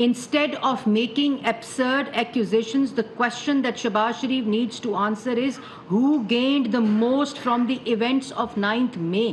Instead of making absurd accusations, the question that Shehbaz Sharif needs to answer is who gained the most from the events of 9th May?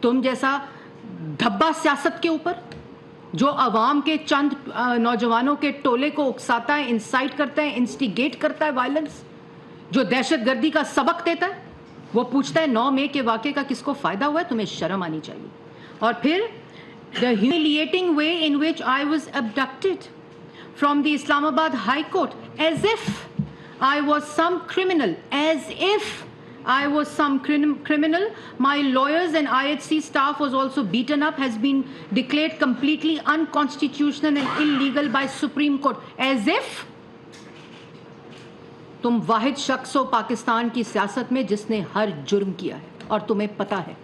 تم جیسا دھبا سیاست کے اوپر جو عوام کے چند نوجوانوں کے ٹولے کو اکساتا ہے, انسائٹ کرتا ہے, انسٹیگیٹ کرتا ہے وائلنس, جو دہشت گردی کا سبق دیتا ہے, وہ پوچھتا ہے 9 مئی کے واقعے کا کس کو فائدہ ہوا ہے. تمہیں شرم آنی چاہیے. اور پھر the humiliating way in which I was abducted from the Islamabad High Court as if I was some criminal, as if I was some criminal. My lawyers and IHC staff was also beaten up, has been declared completely unconstitutional and illegal by Supreme Court. As if تم واحد شخص ہو پاکستان کی سیاست میں جس نے ہر جرم کیا ہے اور تمہیں پتا ہے.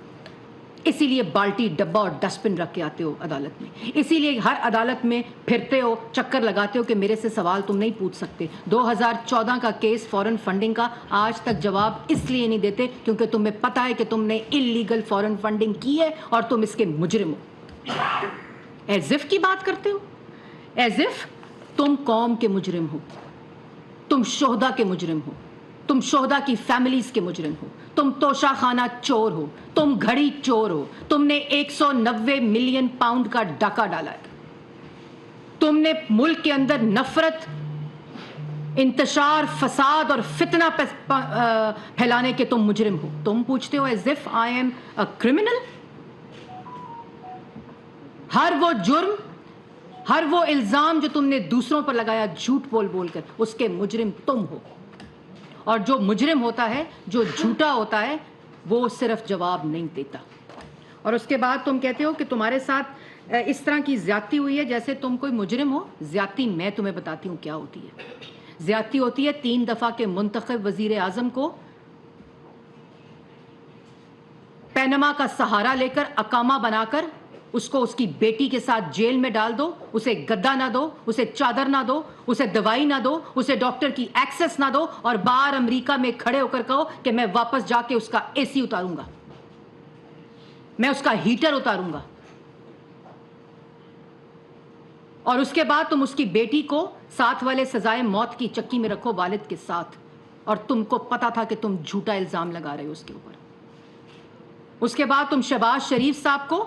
اسی لیے بالٹی, ڈبہ اور ڈسٹ بن رکھ کے آتے ہو عدالت میں. اسی لیے ہر عدالت میں پھرتے ہو, چکر لگاتے ہو کہ میرے سے سوال تم نہیں پوچھ سکتے. 2014 کا کیس فورن فنڈنگ کا آج تک جواب اس لیے نہیں دیتے کیونکہ تمہیں پتا ہے کہ تم نے انلیگل فورن فنڈنگ کی ہے اور تم اس کے مجرم ہو. ایز اف کی بات کرتے ہو, ایز اف تم قوم کے مجرم ہو, تم شہدا کے مجرم ہو, تم شہدا کی فیملیز کے مجرم ہو, تم توشہ خانہ چور ہو, تم گھڑی چور ہو, تم نے 190 ملین پاؤنڈ کا ڈاکہ ڈالا ہے, تم نے ملک کے اندر نفرت, انتشار, فساد اور فتنہ پھیلانے کے تم مجرم ہو. تم پوچھتے ہو as if I am a criminal. ہر وہ جرم, ہر وہ الزام جو تم نے دوسروں پر لگایا جھوٹ بول بول کر, اس کے مجرم تم ہو. اور جو مجرم ہوتا ہے, جو جھوٹا ہوتا ہے, وہ صرف جواب نہیں دیتا. اور اس کے بعد تم کہتے ہو کہ تمہارے ساتھ اس طرح کی زیادتی ہوئی ہے جیسے تم کوئی مجرم ہو. زیادتی میں تمہیں بتاتی ہوں کیا ہوتی ہے. زیادتی ہوتی ہے 3 دفعہ کے منتخب وزیر اعظم کو پینما کا سہارا لے کر اقامہ بنا کر اس کو اس کی بیٹی کے ساتھ جیل میں ڈال دو, اسے گدا نہ دو, اسے چادر نہ دو, اسے دوائی نہ دو, اسے ڈاکٹر کی ایکسس نہ دو, اور باہر امریکہ میں کھڑے ہو کر کہو کہ میں واپس جا کے اس کا اے سی اتاروں گا, میں اس کا ہیٹر اتاروں گا. اور اس کے بعد تم اس کی بیٹی کو ساتھ والے سزائے موت کی چکی میں رکھو والد کے ساتھ, اور تم کو پتا تھا کہ تم جھوٹا الزام لگا رہے ہو اس کے اوپر. اس کے بعد تم شہباز شریف صاحب کو,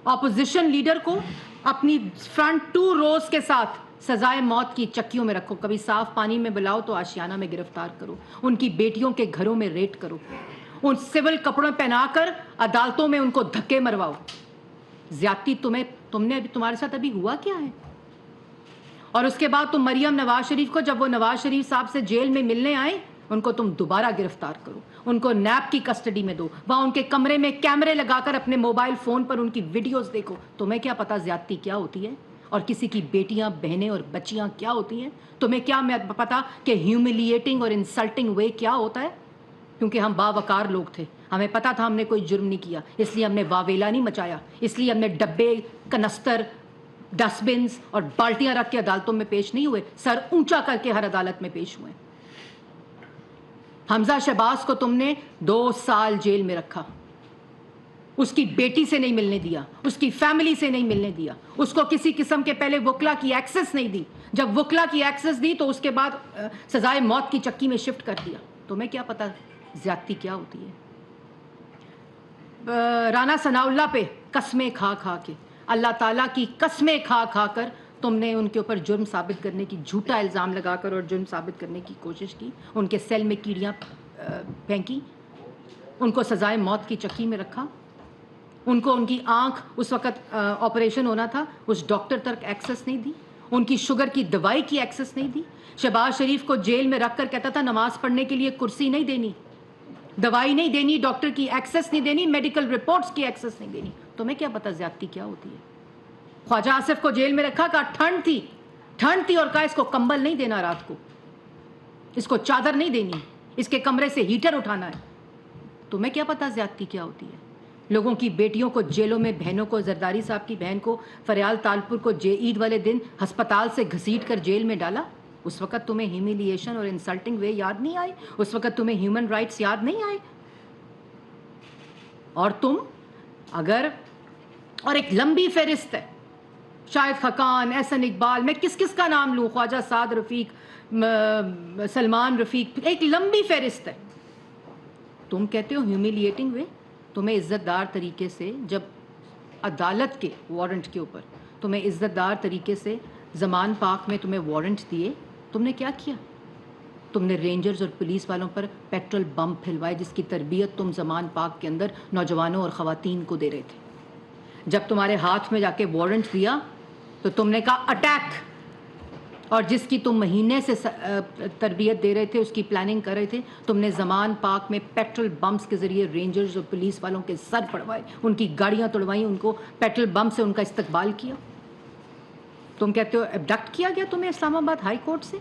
اپوزیشن لیڈر کو, اپنی فرنٹ 2 روز کے ساتھ سزائے موت کی چکیوں میں رکھو. کبھی صاف پانی میں بلاؤ تو آشیانہ میں گرفتار کرو, ان کی بیٹیوں کے گھروں میں ریڈ کرو, ان سول کپڑوں پہنا کر عدالتوں میں ان کو دھکے مرواؤ. زیادتی تمہارے ساتھ ابھی ہوا کیا ہے؟ اور اس کے بعد تم مریم نواز شریف کو, جب وہ نواز شریف صاحب سے جیل میں ملنے آئے, ان کو تم دوبارہ گرفتار کرو, ان کو نیب کی کسٹڈی میں دو, وہاں ان کے کمرے میں کیمرے لگا کر اپنے موبائل فون پر ان کی ویڈیوز دیکھو. تمہیں کیا پتا زیادتی کیا ہوتی ہے اور کسی کی بیٹیاں, بہنیں اور بچیاں کیا ہوتی ہیں؟ تمہیں کیا پتا کہ ہیوملیٹنگ اور انسلٹنگ وے کیا ہوتا ہے؟ کیونکہ ہم باوقار لوگ تھے, ہمیں پتا تھا ہم نے کوئی جرم نہیں کیا, اس لیے ہم نے واویلا نہیں مچایا, اس لیے ہم نے ڈبے, کنستر, ڈسٹ بنس اور بالٹیاں رکھ کے عدالتوں میں پیش نہیں ہوئے, سر اونچا کر کے ہر عدالت میں پیش ہوئے. حمزہ شہباز کو تم نے 2 سال جیل میں رکھا, اس کی بیٹی سے نہیں ملنے دیا, اس کی فیملی سے نہیں ملنے دیا, اس کو کسی قسم کے پہلے وکلا کی ایکسس نہیں دی, جب وکلا کی ایکسس دی تو اس کے بعد سزائے موت کی چکی میں شفٹ کر دیا. تمہیں کیا پتا زیادتی کیا ہوتی ہے؟ رانا ثناء اللہ پہ قسمیں کھا کھا کے, اللہ تعالیٰ کی قسمیں کھا کھا کر تم نے ان کے اوپر جرم ثابت کرنے کی, جھوٹا الزام لگا کر اور جرم ثابت کرنے کی کوشش کی, ان کے سیل میں کیڑیاں پھینکی, ان کو سزائے موت کی چکی میں رکھا, ان کو ان کی آنکھ اس وقت آپریشن ہونا تھا, اس ڈاکٹر تک ایکسس نہیں دی, ان کی شوگر کی دوائی کی ایکسس نہیں دی. شہباز شریف کو جیل میں رکھ کر کہتا تھا نماز پڑھنے کے لیے کرسی نہیں دینی, دوائی نہیں دینی, ڈاکٹر کی ایکسس نہیں دینی, میڈیکل رپورٹس کی ایکسس نہیں دینی. تمہیں کیا پتا زیادتی کیا ہوتی ہے؟ خواجہ آصف کو جیل میں رکھا, کہا ٹھنڈ تھی اور کہا اس کو کمبل نہیں دینا رات کو, اس کو چادر نہیں دینی, اس کے کمرے سے ہیٹر اٹھانا ہے. تمہیں کیا پتا زیادتی کیا ہوتی ہے؟ لوگوں کی بیٹیوں کو جیلوں میں, بہنوں کو, زرداری صاحب کی بہن کو فریال تالپور کو عید والے دن ہسپتال سے گھسیٹ کر جیل میں ڈالا. اس وقت تمہیں ہیوملیشن اور انسلٹنگ وے یاد نہیں آئے؟ اس وقت تمہیں ہیومن رائٹس یاد نہیں آئے؟ اور تم اگر, اور ایک لمبی فہرست ہے, شاہد خقان, احسن اقبال, میں کس کس کا نام لوں, خواجہ سعد رفیق, سلمان رفیق, ایک لمبی فہرست ہے. تم کہتے ہو ہیوملیٹنگ وے, تمہیں عزت دار طریقے سے جب عدالت کے وارنٹ کے اوپر تمہیں عزت دار طریقے سے زمان پاک میں تمہیں وارنٹ دیے، تم نے کیا کیا؟ تم نے رینجرز اور پولیس والوں پر پیٹرول بم پھیلوائے، جس کی تربیت تم زمان پاک کے اندر نوجوانوں اور خواتین کو دے رہے تھے۔ جب تمہارے ہاتھ میں جا کے وارنٹ دیا تو تم نے کہا اٹیک، اور جس کی تم مہینے سے تربیت دے رہے تھے، اس کی پلاننگ کر رہے تھے، تم نے زمان پاک میں پیٹرول بمز کے ذریعے رینجرز اور پولیس والوں کے سر پڑوائے، ان کی گاڑیاں توڑوائیں، ان کو پیٹرول بم سے ان کا استقبال کیا۔ تم کہتے ہو ایبڈکٹ کیا گیا تمہیں اسلام آباد ہائی کورٹ سے؟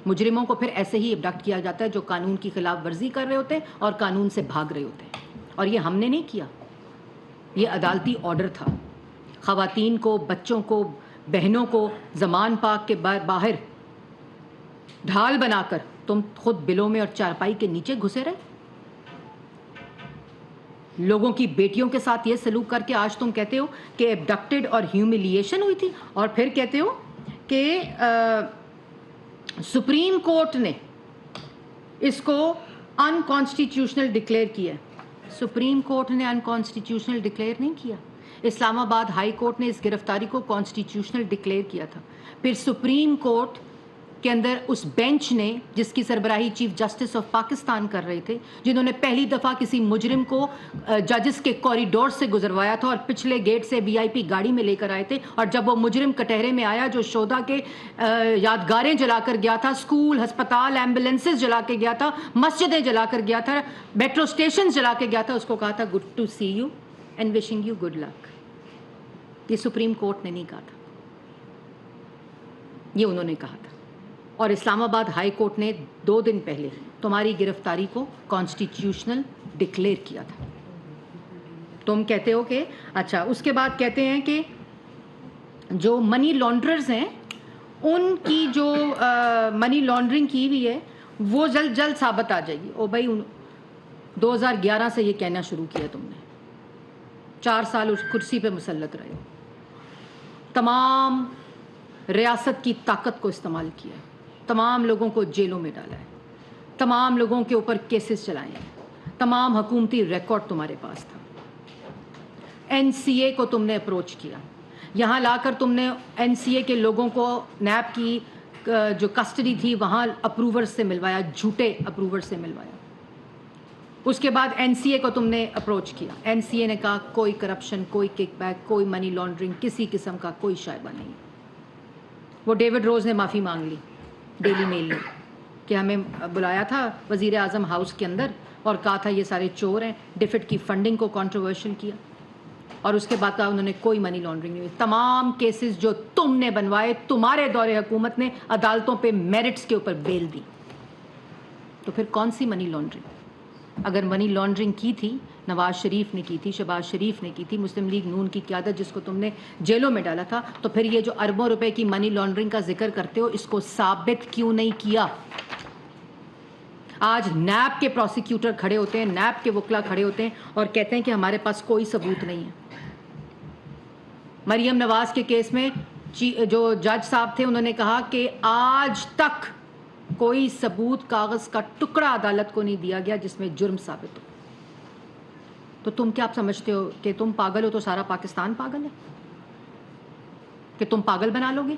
مجرموں کو پھر ایسے ہی ایبڈکٹ کیا جاتا ہے جو قانون کی خلاف ورزی کر رہے ہوتے ہیں اور قانون سے بھاگ رہے ہوتے ہیں، اور یہ ہم نے نہیں کیا، یہ عدالتی آرڈر تھا۔ خواتین کو، بچوں کو، بہنوں کو زمان پاک کے باہر ڈھال بنا کر تم خود بلوں میں اور چارپائی کے نیچے گھسے رہے۔ لوگوں کی بیٹیوں کے ساتھ یہ سلوک کر کے آج تم کہتے ہو کہ ایبڈکٹڈ اور ہیومیلیشن ہوئی تھی، اور پھر کہتے ہو کہ سپریم کورٹ نے اس کو انکانسٹیٹیوشنل ڈکلیئر کیا۔ سپریم کورٹ نے انکانسٹیٹیوشنل ڈکلیئر نہیں کیا، اسلام آباد ہائی کورٹ نے اس گرفتاری کو کانسٹیٹیوشنل ڈکلیئر کیا تھا۔ پھر سپریم کورٹ کے اندر اس بینچ نے، جس کی سربراہی چیف جسٹس آف پاکستان کر رہے تھے، جنہوں نے پہلی دفعہ کسی مجرم کو ججز کے کوریڈور سے گزروایا تھا اور پچھلے گیٹ سے وی آئی پی گاڑی میں لے کر آئے تھے، اور جب وہ مجرم کٹہرے میں آیا جو شہداء کے یادگاریں جلا کر گیا تھا، اسکول، ہسپتال، ایمبولینسز جلا کے گیا تھا، مسجدیں جلا کر گیا تھا، میٹرو اسٹیشن جلا کے گیا تھا، اس کو کہا تھا good to see you and wishing you good luck. یہ سپریم کورٹ نے نہیں کہا تھا، یہ انہوں نے کہا تھا، اور اسلام آباد ہائی کورٹ نے 2 دن پہلے تمہاری گرفتاری کو کانسٹیٹیوشنل ڈکلیئر کیا تھا۔ تم کہتے ہو کہ اچھا، اس کے بعد کہتے ہیں کہ جو منی لانڈررز ہیں ان کی جو منی لانڈرنگ کی ہوئی ہے وہ جلد جلد ثابت آ جائے گی۔ او بھائی 2011 سے یہ کہنا شروع کیا تم نے، 4 سال اس کرسی پہ مسلط رہے، تمام ریاست کی طاقت کو استعمال کیا، تمام لوگوں کو جیلوں میں ڈالا ہے، تمام لوگوں کے اوپر کیسز چلائے ہیں، تمام حکومتی ریکارڈ تمہارے پاس تھا۔ این سی اے کو تم نے اپروچ کیا، یہاں لا کر تم نے این سی اے کے لوگوں کو نیب کی جو کسٹڈی تھی وہاں اپروور سے ملوایا، جھوٹے اپروور سے ملوایا۔ اس کے بعد این سی اے کو تم نے اپروچ کیا، این سی اے نے کہا کوئی کرپشن، کوئی کک بیک، کوئی منی لانڈرنگ، کسی قسم کا کوئی شائبہ نہیں۔ وہ ڈیوڈ روز نے معافی مانگ لی ڈیلی میل نے کہ ہمیں بلایا تھا وزیر اعظم ہاؤس کے اندر اور کہا تھا یہ سارے چور ہیں، ڈیفٹ کی فنڈنگ کو کنٹروورشل کیا، اور اس کے بعد کہا انہوں نے کوئی منی لانڈرنگ نہیں ہوئی۔ تمام کیسز جو تم نے بنوائے، تمہارے دور حکومت نے عدالتوں پہ میرٹس کے اوپر بیل دی، تو پھر کون سی منی لانڈرنگ؟ اگر منی لانڈرنگ کی تھی، نواز شریف نے کی تھی، شہباز شریف نے کی تھی، مسلم لیگ نون کی قیادت جس کو تم نے جیلوں میں ڈالا تھا، تو پھر یہ جو اربوں روپے کی منی لانڈرنگ کا ذکر کرتے ہو اس کو ثابت کیوں نہیں کیا؟ آج نیب کے پروسیکیوٹر کھڑے ہوتے ہیں، نیب کے وکلا کھڑے ہوتے ہیں اور کہتے ہیں کہ ہمارے پاس کوئی ثبوت نہیں ہے۔ مریم نواز کے کیس میں جو جج صاحب تھے انہوں نے کہا کہ آج تک کوئی ثبوت، کاغذ کا ٹکڑا عدالت کو نہیں دیا گیا جس میں جرم ثابت ہو۔ تو تم کیا سمجھتے ہو کہ تم پاگل ہو تو سارا پاکستان پاگل ہے؟ کہ تم پاگل بنا لو گے؟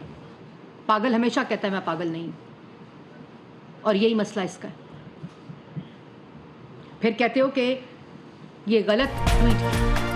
پاگل ہمیشہ کہتا ہے میں پاگل نہیں ہوں، اور یہی مسئلہ اس کا ہے۔ پھر کہتے ہو کہ یہ غلط ٹویٹ